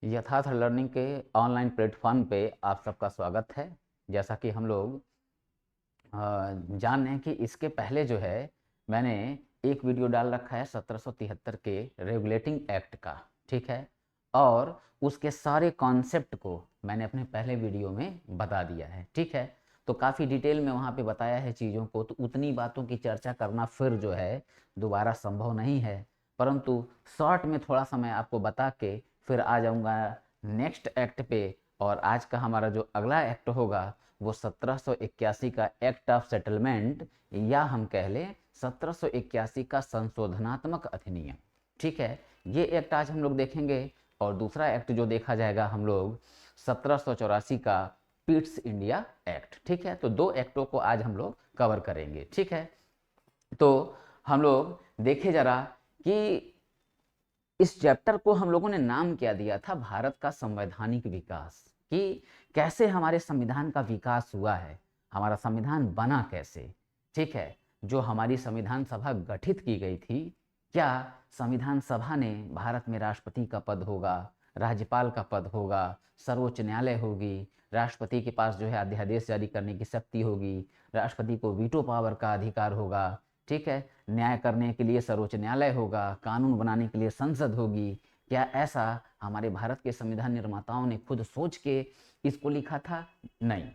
यथार्थ लर्निंग के online platform पे आप सबका स्वागत है। जैसा कि हम लोग जान रहे हैं कि इसके पहले जो है मैंने एक वीडियो डाल रखा है 1773 के रेगुलेटिंग एक्ट का, ठीक है। और उसके सारे कॉन्सेप्ट को मैंने अपने पहले वीडियो में बता दिया है, ठीक है। तो काफ़ी डिटेल में वहाँ पे बताया है चीज़ों को, तो उतनी बातों की चर्चा करना फिर जो है दोबारा संभव नहीं है, परंतु शॉर्ट में थोड़ा सा मैं आपको बता के फिर आ जाऊँगा नेक्स्ट एक्ट पे। और आज का हमारा जो अगला एक्ट होगा वो 1781 का एक्ट ऑफ सेटलमेंट, या हम कह लें 1781 का संशोधनात्मक अधिनियम, ठीक है। ये एक्ट आज हम लोग देखेंगे। और दूसरा एक्ट जो देखा जाएगा हम लोग 1784 का पिट्स इंडिया एक्ट, ठीक है। तो दो एक्टों को आज हम लोग कवर करेंगे, ठीक है। तो हम लोग देखे जरा कि इस चैप्टर को हम लोगों ने नाम क्या दिया था, भारत का संवैधानिक विकास, कि कैसे हमारे संविधान का विकास हुआ है, हमारा संविधान बना कैसे, ठीक है। जो हमारी संविधान सभा गठित की गई थी, क्या संविधान सभा ने भारत में राष्ट्रपति का पद होगा, राज्यपाल का पद होगा, सर्वोच्च न्यायालय होगी, राष्ट्रपति के पास जो है अध्यादेश जारी करने की शक्ति होगी, राष्ट्रपति को वीटो पावर का अधिकार होगा, ठीक है। न्याय करने के लिए सर्वोच्च न्यायालय होगा, कानून बनाने के लिए संसद होगी। क्या ऐसा हमारे भारत के संविधान निर्माताओं ने खुद सोच के इसको लिखा था? नहीं,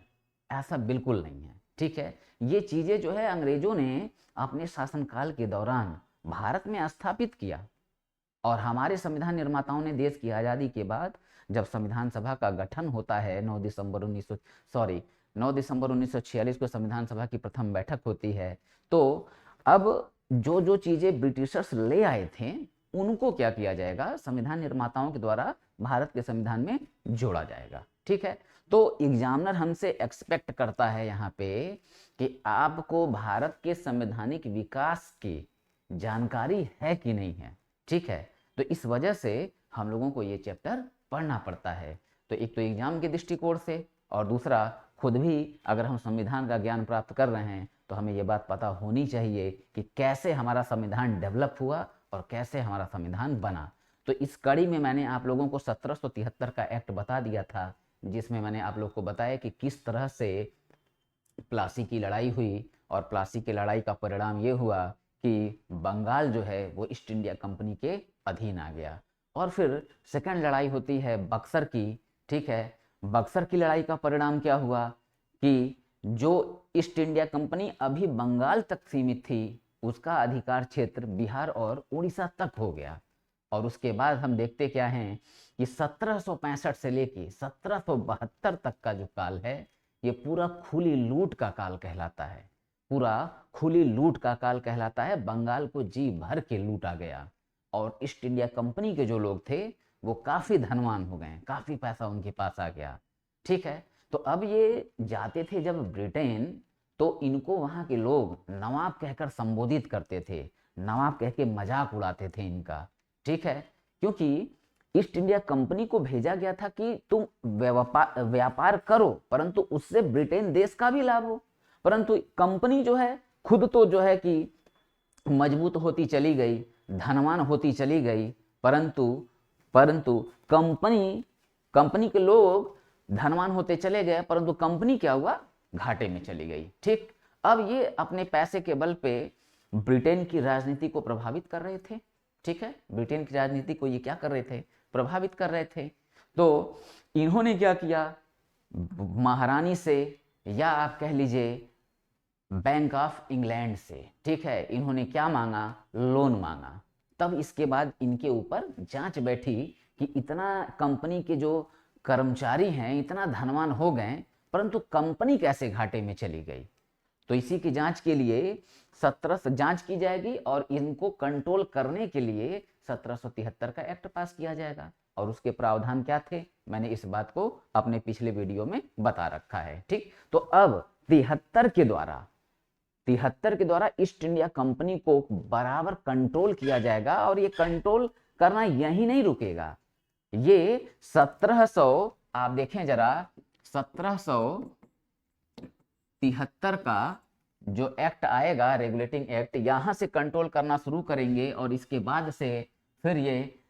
ऐसा बिल्कुल नहीं है, ठीक है। ये चीजें जो है अंग्रेजों ने अपने शासनकाल के दौरान भारत में स्थापित किया। और हमारे संविधान निर्माताओं ने देश की आज़ादी के बाद जब संविधान सभा का गठन होता है 9 दिसंबर 1946 को संविधान सभा की प्रथम बैठक होती है। तो अब जो जो चीज़ें ब्रिटिशर्स ले आए थे उनको क्या किया जाएगा, संविधान निर्माताओं के द्वारा भारत के संविधान में जोड़ा जाएगा, ठीक है। तो एग्जामिनर हमसे एक्सपेक्ट करता है यहाँ पे कि आपको भारत के संवैधानिक विकास की जानकारी है कि नहीं है, ठीक है। तो इस वजह से हम लोगों को ये चैप्टर पढ़ना पड़ता है। तो एक तो एग्जाम के दृष्टिकोण से, और दूसरा खुद भी अगर हम संविधान का ज्ञान प्राप्त कर रहे हैं तो हमें ये बात पता होनी चाहिए कि कैसे हमारा संविधान डेवलप हुआ और कैसे हमारा संविधान बना। तो इस कड़ी में मैंने आप लोगों को 1773 का एक्ट बता दिया था, जिसमें मैंने आप लोग को बताया कि किस तरह से प्लासी की लड़ाई हुई, और प्लासी की लड़ाई का परिणाम ये हुआ कि बंगाल जो है वो ईस्ट इंडिया कंपनी के अधीन आ गया। और फिर सेकंड लड़ाई होती है बक्सर की, ठीक है। बक्सर की लड़ाई का परिणाम क्या हुआ कि जो ईस्ट इंडिया कंपनी अभी बंगाल तक सीमित थी उसका अधिकार क्षेत्र बिहार और उड़ीसा तक हो गया। और उसके बाद हम देखते क्या हैं कि 1765 से लेके 1772 तक का जो काल है ये पूरा खुली लूट का काल कहलाता है। पूरा खुली लूट का काल कहलाता है। बंगाल को जी भर के लूटा गया और ईस्ट इंडिया कंपनी के जो लोग थे वो काफी धनवान हो गए, काफी पैसा उनके पास आ गया, ठीक है। तो अब ये जाते थे जब ब्रिटेन, तो इनको वहां के लोग नवाब कहकर संबोधित करते थे, नवाब कह के मजाक उड़ाते थे इनका, ठीक है। क्योंकि ईस्ट इंडिया कंपनी को भेजा गया था कि तुम व्यापार करो परंतु उससे ब्रिटेन देश का भी लाभ हो। परंतु कंपनी जो है खुद तो जो है कि मजबूत होती चली गई, धनवान होती चली गई, परंतु परंतु कंपनी कंपनी के लोग धनवान होते चले गए, परंतु कंपनी क्या हुआ, घाटे में चली गई, ठीक। अब ये अपने पैसे के बल पे ब्रिटेन की राजनीति को प्रभावित कर रहे थे, ठीक है। ब्रिटेन की राजनीति को ये क्या कर रहे थे, प्रभावित कर रहे थे। तो इन्होंने क्या किया, महारानी से, या आप कह लीजिए बैंक ऑफ इंग्लैंड से, ठीक है, इन्होंने क्या मांगा, लोन मांगा। तब इसके बाद इनके ऊपर जांच बैठी कि इतना कंपनी के जो कर्मचारी हैं इतना धनवान हो गए परंतु कंपनी कैसे घाटे में चली गई। तो इसी की जांच के लिए 17 जांच की जाएगी और इनको कंट्रोल करने के लिए 1773 का एक्ट पास किया जाएगा। और उसके प्रावधान क्या थे, मैंने इस बात को अपने पिछले वीडियो में बता रखा है, ठीक। तो अब 73 के द्वारा ईस्ट इंडिया कंपनी को बराबर कंट्रोल किया जाएगा। और ये कंट्रोल करना यही नहीं रुकेगा, ये 1700, आप देखें जरा, 1773 का जो एक्ट आएगा, रेगुलेटिंग एक्ट, यहां से कंट्रोल करना शुरू करेंगे और इसके बाद से फिर ये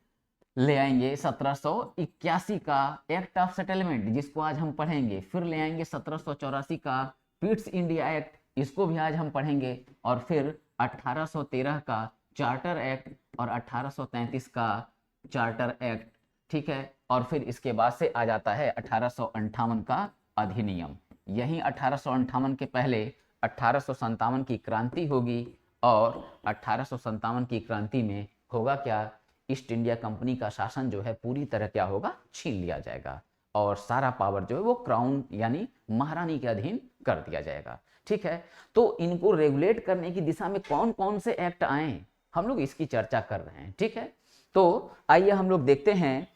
ले आएंगे 1781 का एक्ट ऑफ सेटलमेंट, जिसको आज हम पढ़ेंगे। फिर ले आएंगे 1784 का पीट्स इंडिया एक्ट, इसको भी आज हम पढ़ेंगे। और फिर 1813 का चार्टर एक्ट और 1833 का चार्टर एक्ट, ठीक है। और फिर इसके बाद से आ जाता है 1858 का अधिनियम। यही 1858 के पहले 1857 की क्रांति होगी, और 1857 की क्रांति में होगा क्या, ईस्ट इंडिया कंपनी का शासन जो है पूरी तरह क्या होगा, छीन लिया जाएगा, और सारा पावर जो है वो क्राउन यानी महारानी के अधीन कर दिया जाएगा, ठीक है। तो इनको रेगुलेट करने की दिशा में कौन कौन से एक्ट आए, हम लोग इसकी चर्चा कर रहे हैं, ठीक है। तो आइए हम लोग देखते हैं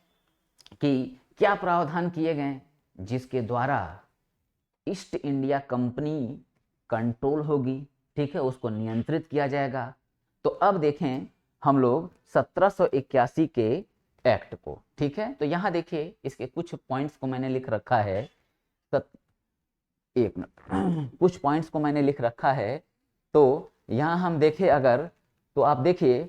कि क्या प्रावधान किए गए जिसके द्वारा ईस्ट इंडिया कंपनी कंट्रोल होगी, ठीक है, उसको नियंत्रित किया जाएगा। तो अब देखें हम लोग 1781 के एक्ट को, ठीक है। तो यहाँ देखिए इसके कुछ पॉइंट्स को मैंने लिख रखा है, एक मिनट कुछ पॉइंट्स को मैंने लिख रखा है। तो यहाँ हम देखें अगर, तो आप देखिए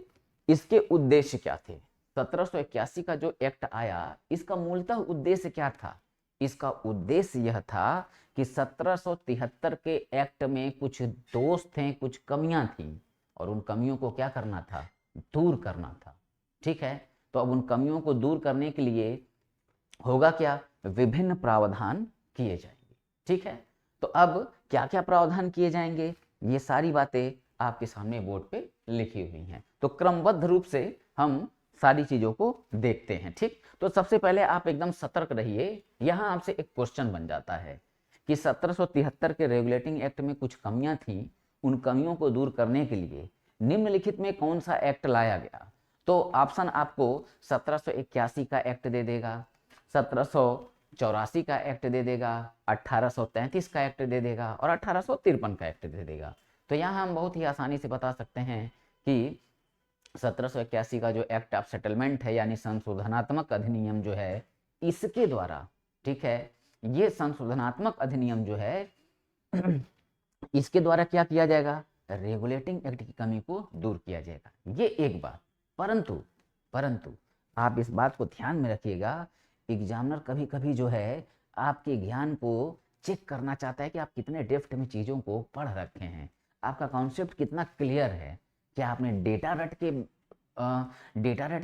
इसके उद्देश्य क्या थे। 1781 का जो एक्ट आया, इसका मूलतः उद्देश्य क्या था, इसका उद्देश्य यह था कि 1773 के एक्ट में कुछ दोष थे, कुछ कमियां थी, और उन कमियों को क्या करना था, दूर करना था, ठीक है। तो अब उन कमियों को दूर करने के लिए होगा क्या, विभिन्न प्रावधान किए जाएंगे, ठीक है। तो अब क्या क्या प्रावधान किए जाएंगे, ये सारी बातें आपके सामने बोर्ड पे लिखी हुई हैं। तो क्रमबद्ध रूप से हम सारी चीजों को देखते हैं, ठीक। तो सबसे पहले आप एकदम सतर्क रहिए, यहां आपसे एक क्वेश्चन बन जाता है कि 1773 के रेगुलेटिंग एक्ट में कुछ कमियां थी, उन कमियों को दूर करने के लिए निम्नलिखित में कौन सा एक्ट लाया गया। तो ऑप्शन आपको 1781 का एक्ट दे देगा, 1784 का एक्ट दे देगा, 1833 का एक्ट दे देगा, और 1853 का एक्ट दे देगा। तो यहाँ हम बहुत ही आसानी से बता सकते हैं कि 1781 का जो एक्ट ऑफ सेटलमेंट है यानी संशोधनात्मक अधिनियम जो है, इसके द्वारा, ठीक है, ये संशोधनात्मक अधिनियम जो है इसके द्वारा क्या किया जाएगा, रेगुलेटिंग एक्ट की कमी को दूर किया जाएगा, ये एक बात। परंतु आप इस बात को ध्यान में रखिएगा, एग्जामिनर कभी कभी जो है आपके ज्ञान को चेक करना चाहता है कि आप कितने डेप्थ में चीज़ों को पढ़ रखे हैं, आपका कॉन्सेप्ट कितना क्लियर है, क्या आपने डेटा रट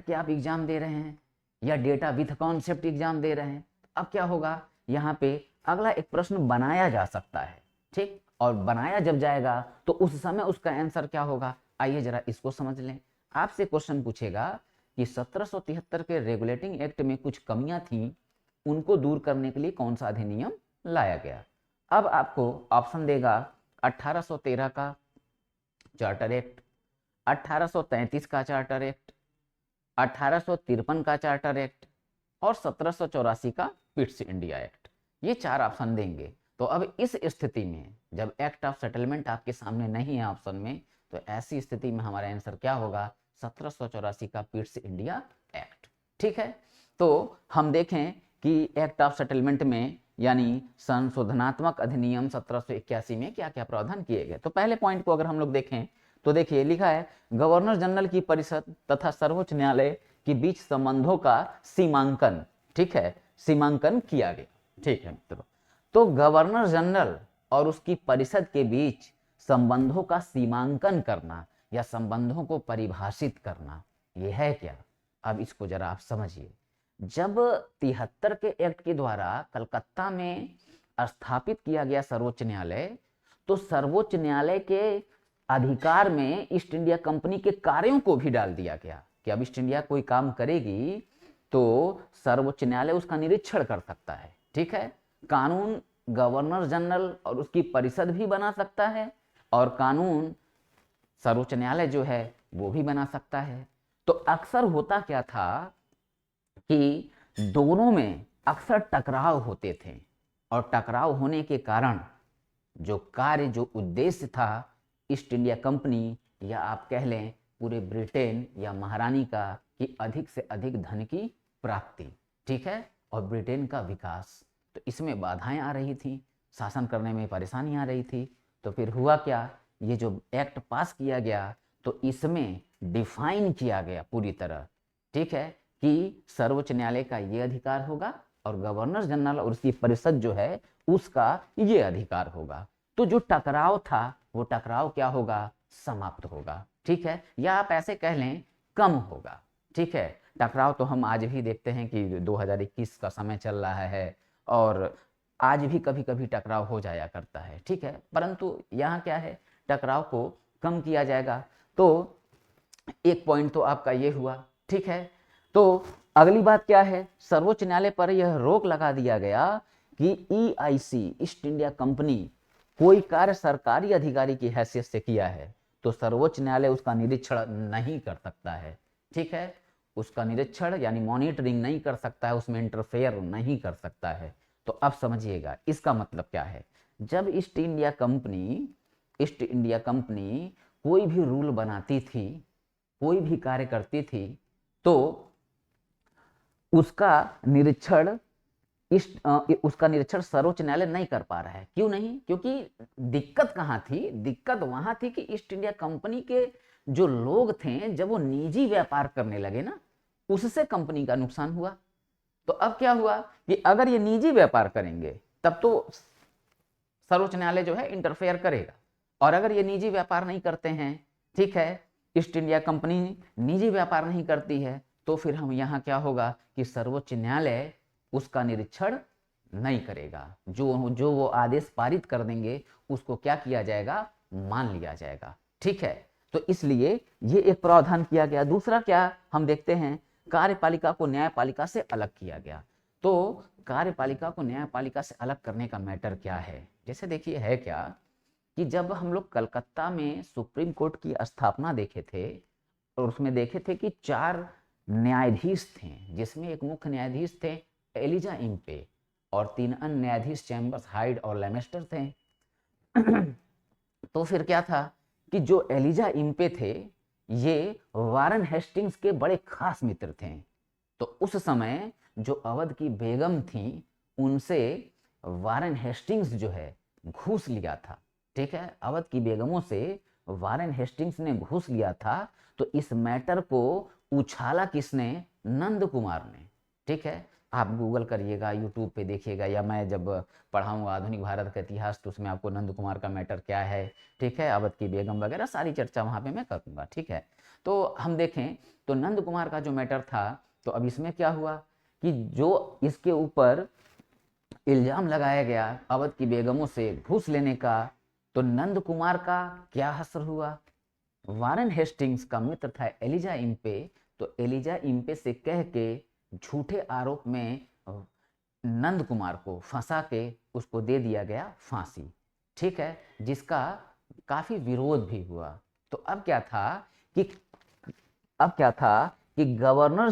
के आप एग्जाम दे रहे हैं या डेटा विथ कॉन्सेप्ट एग्जाम दे रहे हैं। अब क्या होगा, यहाँ पे अगला एक प्रश्न बनाया जा सकता है, ठीक, और बनाया जब जाएगा तो उस समय उसका आंसर क्या होगा, आइए जरा इसको समझ लें। आपसे क्वेश्चन पूछेगा कि 1773 के रेगुलेटिंग एक्ट में कुछ कमियां थी, उनको दूर करने के लिए कौन सा अधिनियम लाया गया। अब आपको ऑप्शन देगा 1813 का चार्टर एक्ट, 1833 का चार्टर एक्ट, 1853 का चार्टर एक्ट, और 1784 का पिट्स इंडिया एक्ट, ये चार ऑप्शन देंगे। तो अब इस स्थिति में जब एक्ट ऑफ सेटलमेंट आपके सामने नहीं है ऑप्शन में, तो ऐसी स्थिति में हमारा आंसर क्या होगा, 1784 का पिट्स इंडिया एक्ट, ठीक है। तो हम देखें कि एक्ट ऑफ सेटलमेंट में यानी संशोधनात्मक अधिनियम 1781 में क्या क्या प्रावधान किए गए। तो पहले पॉइंट को अगर हम लोग देखें तो देखिए लिखा है, गवर्नर जनरल की परिषद तथा सर्वोच्च न्यायालय के बीच संबंधों का सीमांकन, ठीक है, सीमांकन किया गया, ठीक है मित्रों। तो गवर्नर जनरल और उसकी परिषद के बीच संबंधों का सीमांकन करना या संबंधों को परिभाषित करना, यह है क्या, अब इसको जरा आप समझिए। जब 73 के एक्ट के द्वारा कलकत्ता में स्थापित किया गया सर्वोच्च न्यायालय, तो सर्वोच्च न्यायालय के अधिकार में ईस्ट इंडिया कंपनी के कार्यों को भी डाल दिया गया कि अब ईस्ट इंडिया कोई काम करेगी तो सर्वोच्च न्यायालय उसका निरीक्षण कर सकता है, ठीक है। कानून गवर्नर जनरल और उसकी परिषद भी बना सकता है, और कानून सर्वोच्च न्यायालय जो है वो भी बना सकता है। तो अक्सर होता क्या था कि दोनों में अक्सर टकराव होते थे, और टकराव होने के कारण जो कार्य, जो उद्देश्य था ईस्ट इंडिया कंपनी या आप कह लें पूरे ब्रिटेन या महारानी का, कि अधिक से अधिक धन की प्राप्ति, ठीक है, और ब्रिटेन का विकास, तो इसमें बाधाएं आ रही थी, शासन करने में परेशानी आ रही थी। तो फिर हुआ क्या, ये जो एक्ट पास किया गया तो इसमें डिफाइन किया गया पूरी तरह, ठीक है, कि सर्वोच्च न्यायालय का ये अधिकार होगा और गवर्नर जनरल और उसकी परिषद जो है उसका ये अधिकार होगा। तो जो टकराव था वो टकराव क्या होगा, समाप्त होगा। ठीक है, या आप ऐसे कह लें कम होगा। ठीक है, टकराव तो हम आज भी देखते हैं कि 2021 का समय चल रहा है और आज भी कभी कभी टकराव हो जाया करता है। ठीक है, परंतु यहाँ क्या है, टकराव को कम किया जाएगा। तो एक पॉइंट तो आपका ये हुआ। ठीक है, तो अगली बात क्या है, सर्वोच्च न्यायालय पर यह रोक लगा दिया गया कि EIC ईस्ट इंडिया कंपनी कोई कार्य सरकारी अधिकारी की हैसियत से किया है तो सर्वोच्च न्यायालय उसका निरीक्षण नहीं कर सकता है। ठीक है, उसका निरीक्षण यानी मॉनिटरिंग नहीं कर सकता है, उसमें इंटरफेयर नहीं कर सकता है। तो अब समझिएगा इसका मतलब क्या है। जब ईस्ट इंडिया कंपनी कोई भी रूल बनाती थी, कोई भी कार्य करती थी, तो उसका निरीक्षण सर्वोच्च न्यायालय नहीं कर पा रहा है। क्यों नहीं? क्योंकि दिक्कत कहाँ थी, दिक्कत वहां थी कि ईस्ट इंडिया कंपनी के जो लोग थे जब वो निजी व्यापार करने लगे ना, उससे कंपनी का नुकसान हुआ। तो अब क्या हुआ कि अगर ये निजी व्यापार करेंगे तब तो सर्वोच्च न्यायालय जो है इंटरफेयर करेगा, और अगर ये निजी व्यापार नहीं करते हैं, ठीक है, ईस्ट इंडिया कंपनी निजी व्यापार नहीं करती है, तो फिर हम यहाँ क्या होगा कि सर्वोच्च न्यायालय उसका निरीक्षण नहीं करेगा। जो वो आदेश पारित कर देंगे उसको क्या किया जाएगा, मान लिया जाएगा। ठीक है, तो इसलिए ये एक प्रावधान किया गया। दूसरा क्या हम देखते हैं, कार्यपालिका को न्यायपालिका से अलग किया गया। तो कार्यपालिका को न्यायपालिका से अलग करने का मैटर क्या है, जैसे देखिए है क्या कि जब हम लोग कलकत्ता में सुप्रीम कोर्ट की स्थापना देखे थे और उसमें देखे थे कि 4 न्यायाधीश थे, जिसमें एक मुख्य न्यायाधीश थे एलिजा इम्पे और 3 अन्य न्यायाधीश चैम्बर्स, हाइड और लेमेस्टर थे। तो फिर क्या था कि जो एलिजा इम्पे थे ये वारन हेस्टिंग्स के बड़े खास मित्र थे। तो उस समय जो अवध की बेगम थी उनसे वारन हेस्टिंग्स जो है घूस लिया था। ठीक है, अवध की बेगमों से वारन हेस्टिंग्स ने घूस लिया था। तो इस मैटर को उछाला किसने, नंद कुमार ने। ठीक है, आप गूगल करिएगा, यूट्यूब पे देखिएगा, या मैं जब पढ़ाऊंगा आधुनिक भारत का इतिहास तो उसमें आपको नंद कुमार का मैटर क्या है, ठीक है, अवध की बेगम वगैरह सारी चर्चा वहाँ पे मैं करूँगा। ठीक है, तो हम देखें तो नंद कुमार का जो मैटर था, तो अब इसमें क्या हुआ कि जो इसके ऊपर इल्जाम लगाया गया अवध की बेगमों से घूस लेने का, तो नंद कुमार का क्या असर हुआ, वारन हेस्टिंग्स का मित्र था एलिजा इम्पे, तो एलिजा इम्पे से कह के झूठे आरोप में नंद कुमार को फंसा के उसको दे दिया गया फांसी। ठीक है, जिसका काफी विरोध भी हुआ। तो अब क्या था कि गवर्नर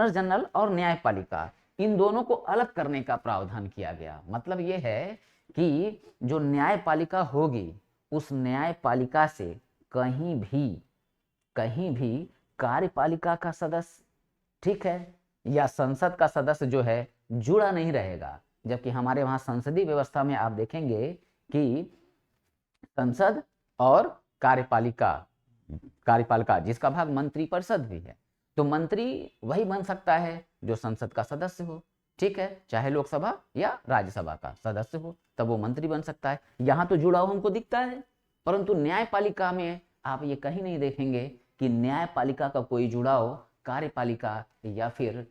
जनरल और न्यायपालिका इन दोनों को अलग करने का प्रावधान किया गया। मतलब ये है कि जो न्यायपालिका होगी उस न्यायपालिका से कहीं भी कार्यपालिका का सदस्य, ठीक है, या संसद का सदस्य जो है जुड़ा नहीं रहेगा। जबकि हमारे वहां संसदीय व्यवस्था में आप देखेंगे कि संसद और कार्यपालिका जिसका भाग मंत्री परिषद भी है, तो मंत्री वही बन सकता है जो संसद का सदस्य हो। ठीक है, चाहे लोकसभा या राज्यसभा का सदस्य हो तब वो मंत्री बन सकता है। यहाँ तो जुड़ाव हमको दिखता है, परंतु न्यायपालिका में आप ये कहीं नहीं देखेंगे कि न्यायपालिका का कोई जुड़ाव कार्यपालिका या फिर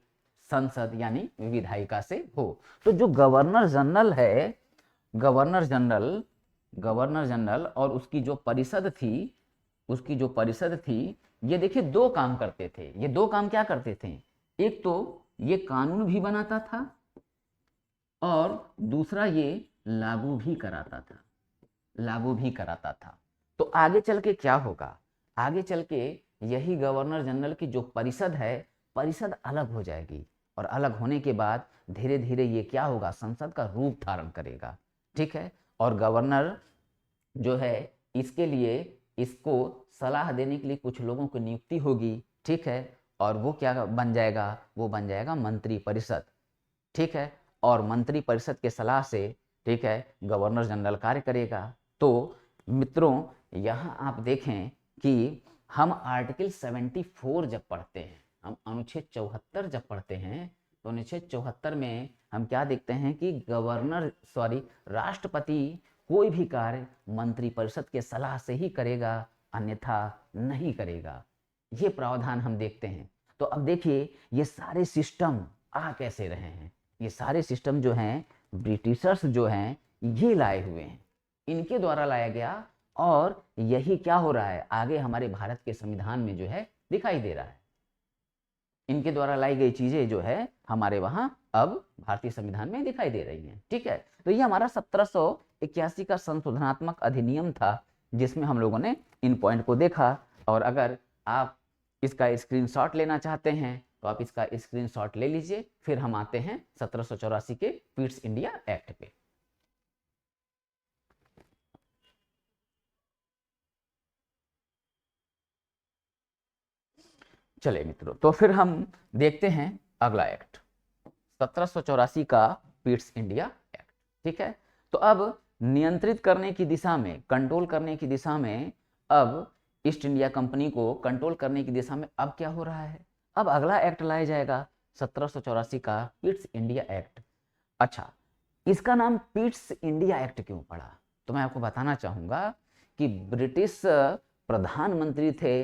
संसद यानी विधायिका से हो। तो जो गवर्नर जनरल और उसकी जो परिषद थी, ये देखिए 2 काम करते थे। ये 2 काम क्या करते थे, एक तो ये कानून भी बनाता था और दूसरा ये लागू भी कराता था। तो आगे चल के क्या होगा, आगे चल के यही गवर्नर जनरल की जो परिषद अलग हो जाएगी और अलग होने के बाद धीरे धीरे ये क्या होगा, संसद का रूप धारण करेगा। ठीक है, और गवर्नर जो है इसके लिए इसको सलाह देने के लिए कुछ लोगों की नियुक्ति होगी। ठीक है, और वो क्या बन जाएगा, वो बन जाएगा मंत्री परिषद। ठीक है, और मंत्री परिषद के सलाह से, ठीक है, गवर्नर जनरल कार्य करेगा। तो मित्रों यहाँ आप देखें कि हम आर्टिकल 74 जब पढ़ते हैं, हम अनुच्छेद 74 जब पढ़ते हैं, तो अनुच्छेद 74 में हम क्या देखते हैं कि राष्ट्रपति कोई भी कार्य मंत्रिपरिषद के सलाह से ही करेगा, अन्यथा नहीं करेगा। ये प्रावधान हम देखते हैं। तो अब देखिए ये सारे सिस्टम आ कैसे रहे हैं। ये सारे सिस्टम जो हैं ब्रिटिशर्स जो हैं ये लाए हुए हैं, इनके द्वारा लाया गया, और यही क्या हो रहा है आगे हमारे भारत के संविधान में जो है दिखाई दे रहा है। इनके द्वारा लाई गई चीजें जो है हमारे वहां अब भारतीय संविधान में दिखाई दे रही हैं। ठीक है, तो ये हमारा 1781 का संशोधनात्मक अधिनियम था, जिसमें हम लोगों ने इन पॉइंट को देखा। और अगर आप इसका स्क्रीनशॉट लेना चाहते हैं तो आप इसका स्क्रीनशॉट ले लीजिए। फिर हम आते हैं 1784 के पिट्स इंडिया एक्ट पे। चले मित्रों, तो फिर हम देखते हैं अगला एक्ट 1784 का पिट्स इंडिया एक्ट। ठीक है, तो अब नियंत्रित करने की दिशा में, कंट्रोल करने की दिशा में, अब ईस्ट इंडिया कंपनी को कंट्रोल करने की दिशा में अब क्या हो रहा है, अब अगला एक्ट लाया जाएगा 1784 का पिट्स इंडिया एक्ट। अच्छा, इसका नाम पिट्स इंडिया एक्ट क्यों पड़ा, तो मैं आपको बताना चाहूंगा कि ब्रिटिश प्रधानमंत्री थे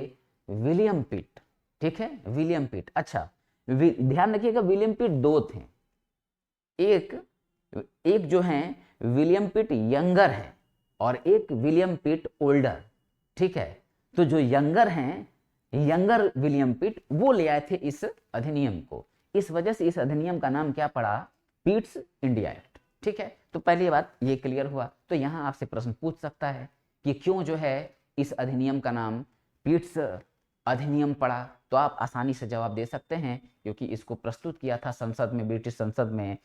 विलियम पिट। ठीक है, विलियम पिट। अच्छा, ध्यान रखिएगा विलियम पिट दो थे, एक जो है विलियम पिट यंगर है और एक विलियम पिट ओल्डर। ठीक है, तो जो यंगर हैं, यंगर विलियम पिट, वो ले आए थे इस अधिनियम को। इस वजह से इस अधिनियम का नाम क्या पड़ा, पिट्स इंडिया एक्ट। ठीक है, तो पहली बात ये क्लियर हुआ। तो यहां आपसे प्रश्न पूछ सकता है कि क्यों जो है इस अधिनियम का नाम पिट्स अधिनियम पड़ा, तो आप आसानी से जवाब दे सकते हैं, क्योंकि इसको प्रस्तुत किया था संसद में, ब्रिटिश संसद में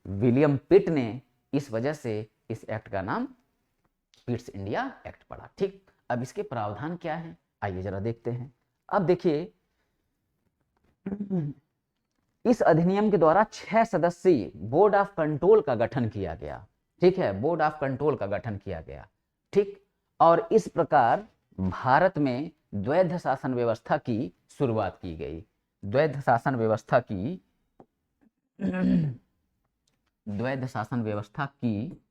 विलियम पिट ने। इस वजह से इस एक्ट का नाम पिट्स इंडिया एक्ट पड़ा। ठीक, अब इसके प्रावधान क्या है आइए जरा देखते हैं। अब देखिए इस अधिनियम के द्वारा 6 सदस्यीय बोर्ड ऑफ कंट्रोल का गठन किया गया। ठीक है, बोर्ड ऑफ कंट्रोल का गठन किया गया। ठीक, और इस प्रकार भारत में द्वैध शासन व्यवस्था की शुरुआत की गई। द्वैध शासन व्यवस्था की द्वैध शासन व्यवस्था की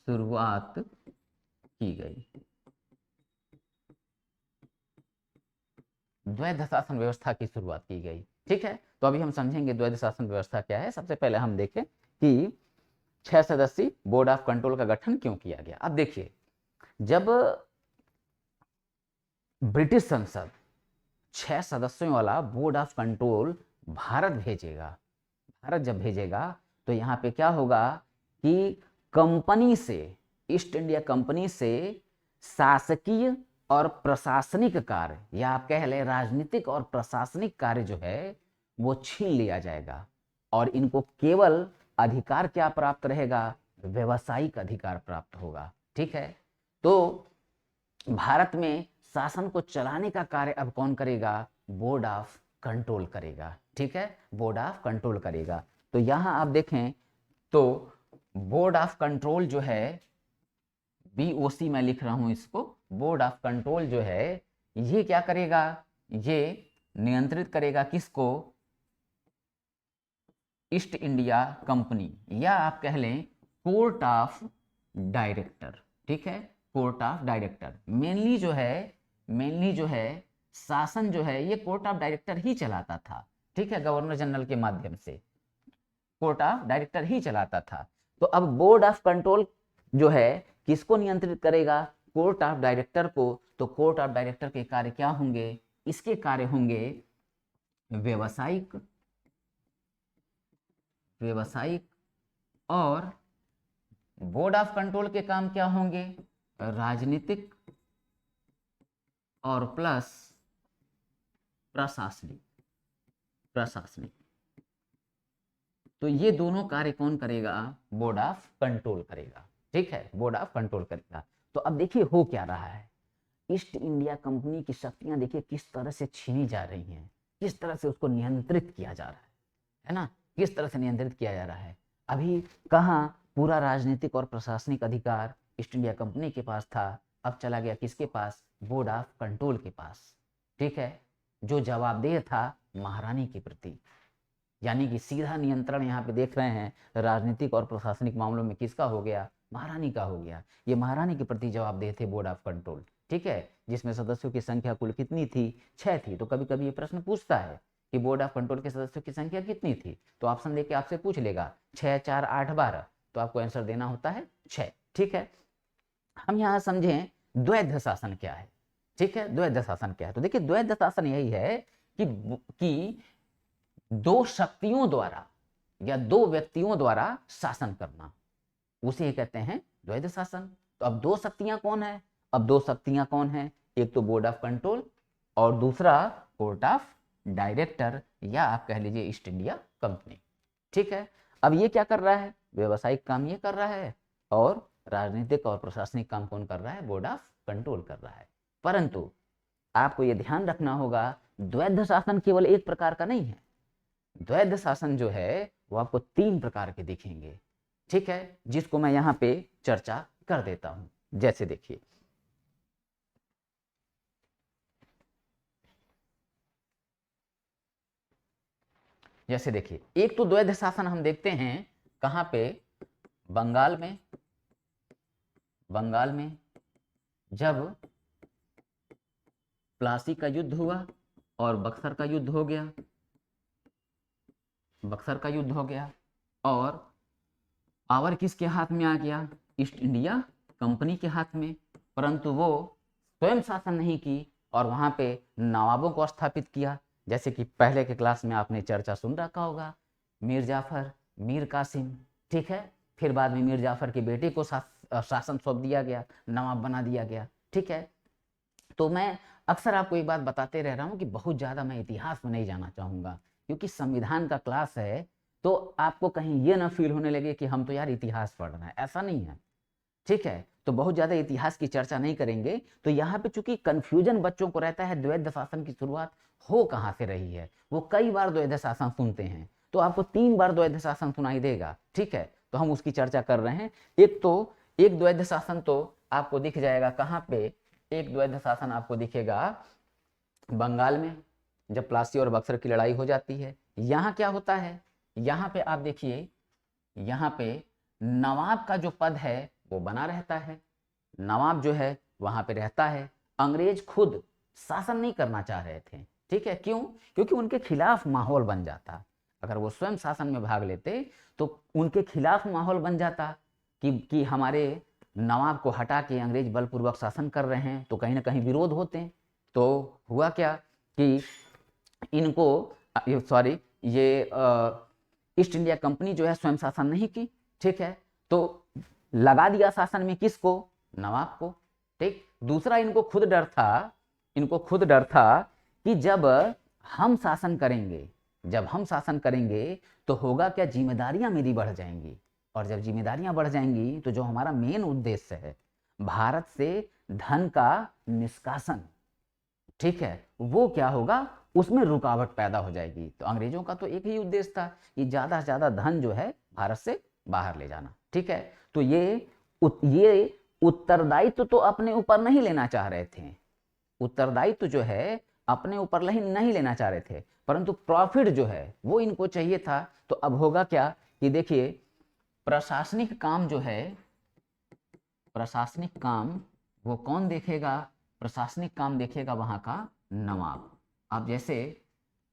शुरुआत की गई। द्वैध शासन व्यवस्था की शुरुआत की गई। ठीक है, तो अभी हम समझेंगे द्वैध शासन व्यवस्था क्या है। सबसे पहले हम देखें कि 6 सदस्यीय बोर्ड ऑफ कंट्रोल का गठन क्यों किया गया। अब देखिए, जब ब्रिटिश संसद 6 सदस्यों वाला बोर्ड ऑफ कंट्रोल भारत भेजेगा, भारत जब भेजेगा तो यहाँ पे क्या होगा कि कंपनी से, ईस्ट इंडिया कंपनी से शासकीय और प्रशासनिक कार्य, या आप कह लें राजनीतिक और प्रशासनिक कार्य जो है वो छीन लिया जाएगा, और इनको केवल अधिकार क्या प्राप्त रहेगा, व्यवसायिक अधिकार प्राप्त होगा। ठीक है, तो भारत में शासन को चलाने का कार्य अब कौन करेगा, बोर्ड ऑफ कंट्रोल करेगा। ठीक है, बोर्ड ऑफ कंट्रोल करेगा। तो यहां आप देखें तो बोर्ड ऑफ कंट्रोल जो है, BOC मैं लिख रहा हूं इसको, बोर्ड ऑफ कंट्रोल जो है ये क्या करेगा, ये नियंत्रित करेगा किसको, ईस्ट इंडिया कंपनी, या आप कह लें कोर्ट ऑफ डायरेक्टर। ठीक है, कोर्ट ऑफ डायरेक्टर मेनली जो है शासन जो है ये कोर्ट ऑफ डायरेक्टर ही चलाता था। ठीक है, गवर्नर जनरल के माध्यम से कोर्ट ऑफ डायरेक्टर ही चलाता था। तो अब बोर्ड ऑफ कंट्रोल जो है किसको नियंत्रित करेगा, कोर्ट ऑफ डायरेक्टर को। तो कोर्ट ऑफ डायरेक्टर के कार्य क्या होंगे, इसके कार्य होंगे व्यवसायिक और बोर्ड ऑफ कंट्रोल के काम क्या होंगे, राजनीतिक और प्लस प्रशासनिक। तो ये दोनों कार्य कौन करेगा, बोर्ड ऑफ कंट्रोल करेगा। ठीक है, बोर्ड ऑफ कंट्रोल करेगा। तो अब देखिए हो क्या रहा है, ईस्ट इंडिया कंपनी की शक्तियां देखिए किस तरह से छीनी जा रही हैं, किस तरह से उसको नियंत्रित किया जा रहा है ना, किस तरह से नियंत्रित किया जा रहा है। अभी कहाँ पूरा राजनीतिक और प्रशासनिक अधिकार ईस्ट इंडिया कंपनी के पास था, अब चला गया किसके पास? बोर्ड ऑफ कंट्रोल के पास। ठीक है, जो जवाबदेह था महारानी के प्रति, यानी कि सीधा नियंत्रण यहाँ पे देख रहे हैं राजनीतिक और प्रशासनिक मामलों में किसका हो गया? महारानी का हो गया। ये महारानी के प्रति जवाबदेह थे बोर्ड ऑफ कंट्रोल। ठीक है, जिसमें सदस्यों की संख्या कुल कितनी थी? 6 थी। तो कभी कभी ये प्रश्न पूछता है कि बोर्ड ऑफ कंट्रोल के सदस्यों की संख्या कितनी थी, तो ऑप्शन देके आपसे पूछ लेगा 6, 4, 8, 12, तो आपको आंसर देना होता है 6। ठीक है, हम यहाँ समझें द्वैध शासन क्या है। ठीक है, द्वैध शासन क्या है? तो देखिए द्वैध शासन यही है कि दो शक्तियों द्वारा या दो व्यक्तियों द्वारा शासन करना, उसे कहते हैं द्वैध शासन। तो अब दो शक्तियां कौन है? अब दो शक्तियां कौन है? एक तो बोर्ड ऑफ कंट्रोल और दूसरा कोर्ट ऑफ डायरेक्टर, या आप कह लीजिए ईस्ट इंडिया कंपनी। ठीक है, अब ये क्या कर रहा है? व्यवसायिक काम ये कर रहा है और राजनीतिक और प्रशासनिक काम कौन कर रहा है? बोर्ड ऑफ कंट्रोल कर रहा है। परंतु आपको ये ध्यान रखना होगा, द्वैध शासन केवल एक प्रकार का नहीं है। द्वैध शासन जो है वो आपको 3 प्रकार के दिखेंगे। ठीक है, जिसको मैं यहाँ पे चर्चा कर देता हूं। जैसे देखिए, एक तो द्वैध शासन हम देखते हैं कहां पे? बंगाल में। बंगाल में जब प्लासी का युद्ध हुआ और बक्सर का युद्ध हो गया, बक्सर का युद्ध हो गया और पावर किसके हाथ में आ गया? ईस्ट इंडिया कंपनी के हाथ में। परंतु वो स्वयं शासन नहीं की और वहां पे नवाबों को स्थापित किया। जैसे कि पहले के क्लास में आपने चर्चा सुन रखा होगा, मीर जाफर, मीर कासिम। ठीक है, फिर बाद में मीर जाफर के बेटे को शासन सौंप दिया गया, नवाब बना दिया गया। ठीक है, तो मैं अक्सर आपको एक बात बताते रह रहा हूँ कि बहुत ज़्यादा मैं इतिहास में नहीं जाना चाहूँगा, क्योंकि संविधान का क्लास है, तो आपको कहीं ये ना फील होने लगे कि हम तो यार इतिहास पढ़ रहे हैं, ऐसा नहीं है। ठीक है, तो बहुत ज़्यादा इतिहास की चर्चा नहीं करेंगे। तो यहाँ पे चूंकि कन्फ्यूजन बच्चों को रहता है द्वैध शासन की शुरुआत हो कहाँ से रही है, वो कई बार द्वैध शासन सुनते हैं, तो आपको 3 बार द्वैध शासन सुनाई देगा। ठीक है, तो हम उसकी चर्चा कर रहे हैं। एक द्वैध शासन तो आपको दिख जाएगा कहाँ पे? एक द्वैध शासन आपको दिखेगा बंगाल में, जब प्लासी और बक्सर की लड़ाई हो जाती है। यहाँ क्या होता है? यहाँ पे आप देखिए, यहाँ पे नवाब का जो पद है वो बना रहता है, नवाब जो है वहां पे रहता है। अंग्रेज खुद शासन नहीं करना चाह रहे थे। ठीक है, क्यों? क्योंकि उनके खिलाफ माहौल बन जाता। अगर वो स्वयं शासन में भाग लेते तो उनके खिलाफ माहौल बन जाता कि हमारे नवाब को हटा के अंग्रेज बलपूर्वक शासन कर रहे हैं, तो कहीं ना कहीं विरोध होते। तो हुआ क्या कि इनको ये ईस्ट इंडिया कंपनी जो है स्वयं शासन नहीं की। ठीक है, तो लगा दिया शासन में किसको? नवाब को। ठीक, दूसरा इनको खुद डर था कि जब हम शासन करेंगे तो होगा क्या? जिम्मेदारियां मेरी बढ़ जाएंगी, और जब जिम्मेदारियां बढ़ जाएंगी तो जो हमारा मेन उद्देश्य है भारत से धन का निष्कासन, ठीक है, वो क्या होगा? उसमें रुकावट पैदा हो जाएगी। तो अंग्रेजों का तो एक ही उद्देश्य था कि ज्यादा से ज्यादा धन जो है भारत से बाहर ले जाना। ठीक है, तो ये उत्तरदायित्व तो अपने ऊपर नहीं लेना चाह रहे थे, उत्तरदायित्व जो है अपने ऊपर नहीं लेना चाह रहे थे, परंतु प्रॉफिट जो है वो इनको चाहिए था। तो अब होगा क्या कि देखिए, प्रशासनिक काम जो है, प्रशासनिक काम वो कौन देखेगा? प्रशासनिक काम देखेगा वहां का नवाब। अब जैसे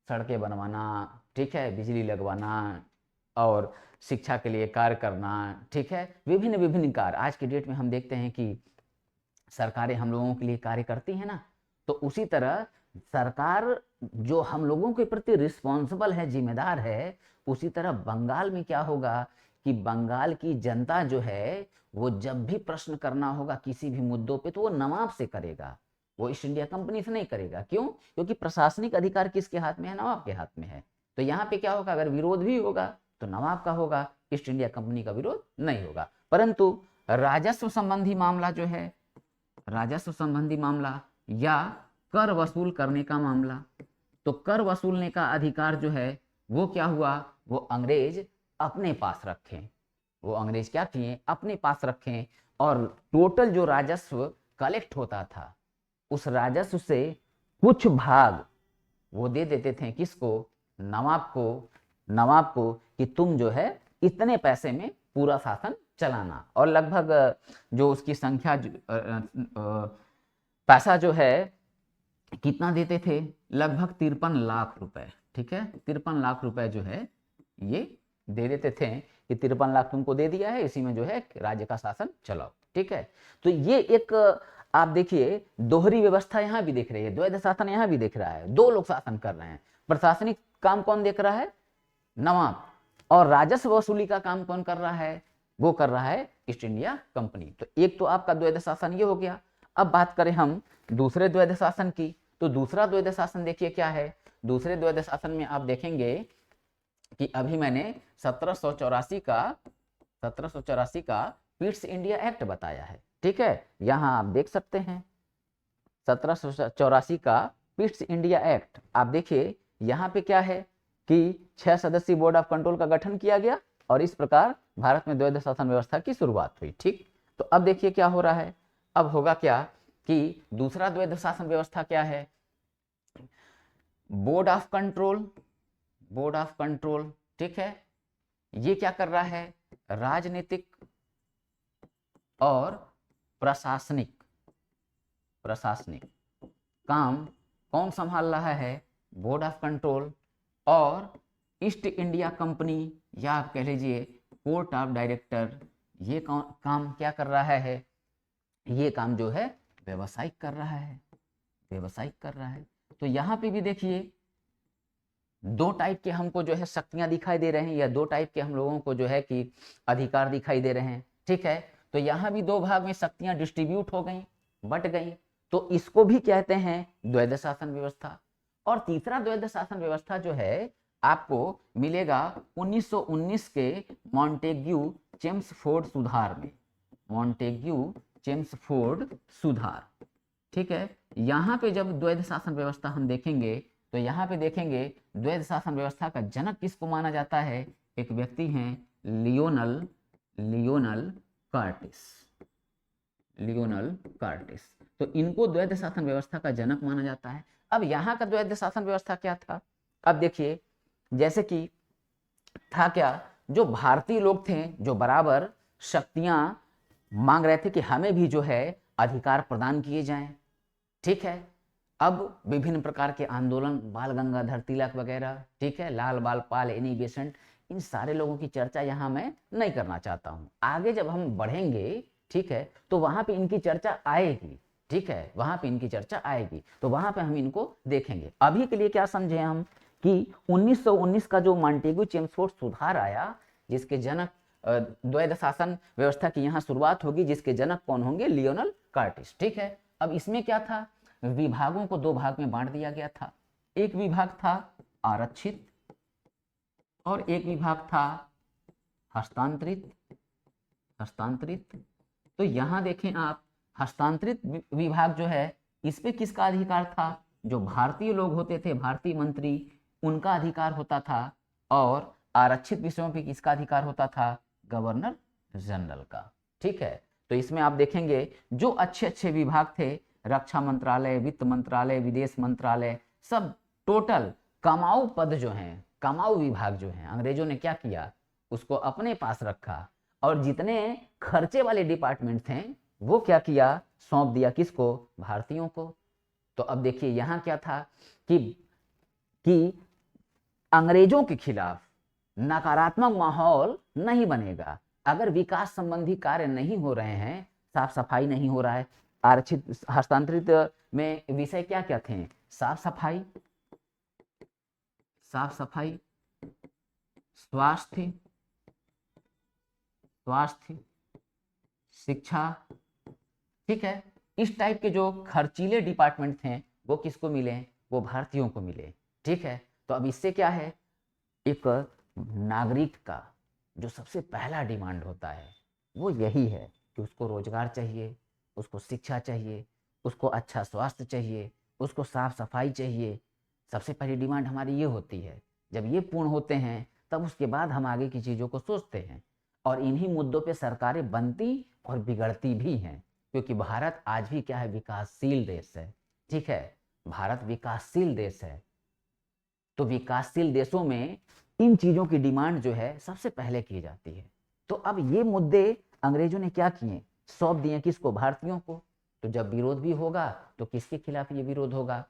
सड़कें बनवाना, ठीक है, बिजली लगवाना और शिक्षा के लिए कार्य करना, ठीक है, विभिन्न विभिन्न कार्य आज के डेट में हम देखते हैं कि सरकारें हम लोगों के लिए कार्य करती है ना। तो उसी तरह सरकार जो हम लोगों के प्रति रिस्पॉन्सिबल है, जिम्मेदार है, उसी तरह बंगाल में क्या होगा कि बंगाल की जनता जो है वो जब भी प्रश्न करना होगा किसी भी मुद्दों पे तो वो नवाब से करेगा, वो ईस्ट इंडिया कंपनी से नहीं करेगा। क्यों? क्योंकि प्रशासनिक अधिकार किसके हाथ में है? नवाब के हाथ में है। तो यहाँ पे क्या होगा? अगर विरोध भी होगा तो नवाब का होगा, ईस्ट इंडिया कंपनी का विरोध नहीं होगा। परंतु राजस्व संबंधी मामला जो है, राजस्व संबंधी मामला या कर वसूल करने का मामला, तो कर वसूलने का अधिकार जो है वो क्या हुआ? वो अंग्रेज अपने पास रखें। वो अंग्रेज क्या किए, अपने पास रखें और टोटल जो राजस्व कलेक्ट होता था उस राजस्व से कुछ भाग वो दे देते थे किसको, नवाब को कि तुम जो है इतने पैसे में पूरा शासन चलाना। और लगभग जो उसकी संख्या पैसा जो है कितना देते थे, लगभग 53 लाख रुपए। ठीक है, 53 लाख रुपए जो है ये दे देते थे कि 53 लाख तुमको दे दिया है, इसी में जो है राज्य का शासन चलाओ। ठीक है, तो ये एक आप देखिए दोहरी व्यवस्था यहाँ भी दिख रही है, द्वैध शासन यहाँ भी दिख रहा है, दो लोग शासन कर रहे हैं। प्रशासनिक काम कौन देख रहा है, नवाब, और राजस्व वसूली का काम कौन कर रहा है, वो कर रहा है ईस्ट इंडिया कंपनी। तो एक तो आपका द्वैध शासन ये हो गया। अब बात करें हम दूसरे द्वैध शासन की, तो दूसरा द्वैध शासन देखिए क्या है। दूसरे द्वैध शासन में आप देखेंगे कि अभी मैंने 1784 का पिट्स इंडिया एक्ट बताया है। ठीक है, यहां आप देख सकते हैं 1784 का पिट्स इंडिया एक्ट। आप देखिए यहाँ पे क्या है कि 6 सदस्यीय बोर्ड ऑफ कंट्रोल का गठन किया गया और इस प्रकार भारत में द्वैध शासन व्यवस्था की शुरुआत हुई। ठीक, तो अब देखिए क्या हो रहा है। अब होगा क्या कि दूसरा द्वैध शासन व्यवस्था क्या है, बोर्ड ऑफ कंट्रोल। ठीक है, ये क्या कर रहा है, राजनीतिक और प्रशासनिक काम कौन संभाल रहा है, बोर्ड ऑफ कंट्रोल। और ईस्ट इंडिया कंपनी या आप कह लीजिए कोर्ट ऑफ डायरेक्टर, ये काम क्या कर रहा है, ये काम जो है व्यवसायिक कर रहा है। तो यहाँ पे भी देखिए दो टाइप के हमको जो है शक्तियां दिखाई दे रहे हैं, या दो टाइप के हम लोगों को जो है कि अधिकार दिखाई दे रहे हैं। ठीक है, तो यहाँ भी दो भाग में शक्तियां डिस्ट्रीब्यूट हो गई, बट गई, तो इसको भी कहते हैं द्वैध शासन व्यवस्था। और तीसरा द्वैध शासन व्यवस्था जो है आपको मिलेगा 1919 के मॉन्टेग्यू चेम्सफोर्ड सुधार। ठीक है, यहाँ पे जब द्वैध शासन व्यवस्था हम देखेंगे तो यहाँ पे देखेंगे द्वैध शासन व्यवस्था का जनक किसको माना जाता है, एक व्यक्ति हैं लियोनल कार्टिस। तो इनको द्वैध शासन व्यवस्था का जनक माना जाता है। अब यहाँ का द्वैध शासन व्यवस्था क्या था, अब देखिए जैसे कि था क्या, जो भारतीय लोग थे जो बराबर शक्तियां मांग रहे थे कि हमें भी जो है अधिकार प्रदान किए जाएं। ठीक है, अब विभिन्न प्रकार के आंदोलन, बाल गंगाधर तिलक वगैरह, ठीक है, लाल बाल पाल, एनी बेसेंट, इन सारे लोगों की चर्चा यहाँ मैं नहीं करना चाहता हूँ। आगे जब हम बढ़ेंगे, ठीक है, तो वहां पे इनकी चर्चा आएगी। ठीक है, वहां पे इनकी चर्चा आएगी, तो वहां पे हम इनको देखेंगे। अभी के लिए क्या समझे हम कि 1919 का जो मॉन्टेग्यू चेम्सफोर्ड सुधार आया, जिसके जनक द्वैध शासन व्यवस्था की यहाँ शुरुआत होगी, जिसके जनक कौन होंगे, लियोनल कार्टिस। ठीक है, अब इसमें क्या था, विभागों को दो भाग में बांट दिया गया था। एक विभाग था आरक्षित और एक विभाग था हस्तांतरित। तो यहां देखें आप, हस्तांतरित विभाग जो है इस पे किसका अधिकार था, जो भारतीय लोग होते थे, भारतीय मंत्री, उनका अधिकार होता था। और आरक्षित विषयों पे किसका अधिकार होता था, गवर्नर जनरल का। ठीक है, तो इसमें आप देखेंगे जो अच्छे अच्छे विभाग थे, रक्षा मंत्रालय, वित्त मंत्रालय, विदेश मंत्रालय, सब टोटल कमाऊ पद जो हैं, कमाऊ विभाग जो हैं, अंग्रेजों ने क्या किया, उसको अपने पास रखा। और जितने खर्चे वाले डिपार्टमेंट थे वो क्या किया, सौंप दिया किसको, भारतीयों को। तो अब देखिए यहाँ क्या था कि अंग्रेजों के खिलाफ नकारात्मक माहौल नहीं बनेगा अगर विकास संबंधी कार्य नहीं हो रहे हैं, साफ सफाई नहीं हो रहा है। आरक्षित हस्तांतरित में विषय क्या क्या थे, साफ सफाई, स्वास्थ्य, शिक्षा। ठीक है, इस टाइप के जो खर्चीले डिपार्टमेंट थे वो किसको मिले, वो भारतीयों को मिले। ठीक है, तो अब इससे क्या है, एक नागरिक का जो सबसे पहला डिमांड होता है वो यही है कि उसको रोजगार चाहिए, उसको शिक्षा चाहिए, उसको अच्छा स्वास्थ्य चाहिए, उसको साफ सफाई चाहिए। सबसे पहली डिमांड हमारी ये होती है। जब ये पूर्ण होते हैं तब उसके बाद हम आगे की चीज़ों को सोचते हैं। और इन्हीं मुद्दों पे सरकारें बनती और बिगड़ती भी हैं, क्योंकि भारत आज भी क्या है, विकासशील देश है। ठीक है, भारत विकासशील देश है। तो विकासशील देशों में इन चीज़ों की डिमांड जो है सबसे पहले की जाती है। तो अब ये मुद्दे अंग्रेजों ने क्या किए, सौंप दिए किसको, भारतीयों को। तो जब विरोध भी होगा तो किसके खिलाफ ये विरोध होगा,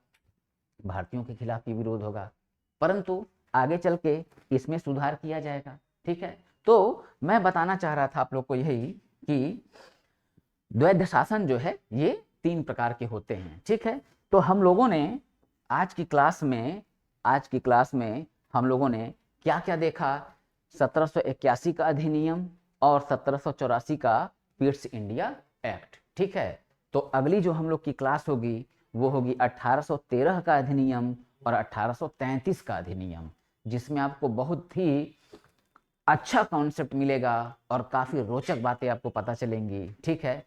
भारतीयों के खिलाफ ये विरोध होगा। परंतु आगे चल के इसमें सुधार किया जाएगा। ठीक है, तो मैं बताना चाह रहा था आप लोग को यही कि द्वैध शासन जो है ये 3 प्रकार के होते हैं। ठीक है, तो हम लोगों ने आज की क्लास में हम लोगों ने क्या क्या देखा, 1781 का अधिनियम और 1784 का पिट्स इंडिया एक्ट। ठीक है, तो अगली जो हम लोग की क्लास होगी वो होगी 1813 का अधिनियम और 1833 का अधिनियम, जिसमें आपको बहुत ही अच्छा कॉन्सेप्ट मिलेगा और काफ़ी रोचक बातें आपको पता चलेंगी। ठीक है,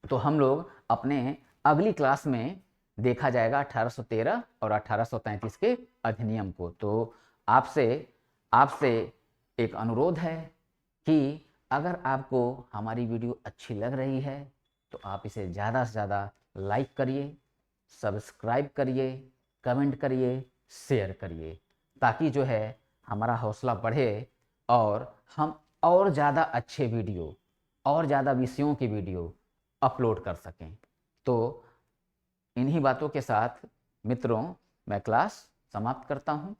तो हम लोग अपने अगली क्लास में देखा जाएगा 1813 और 1833 के अधिनियम को। तो आपसे आपसे एक अनुरोध है कि अगर आपको हमारी वीडियो अच्छी लग रही है तो आप इसे ज़्यादा से ज़्यादा लाइक करिए, सब्सक्राइब करिए, कमेंट करिए, शेयर करिए, ताकि जो है हमारा हौसला बढ़े और हम और ज़्यादा अच्छे वीडियो और ज़्यादा विषयों की वीडियो अपलोड कर सकें। तो इन्हीं बातों के साथ मित्रों मैं क्लास समाप्त करता हूँ।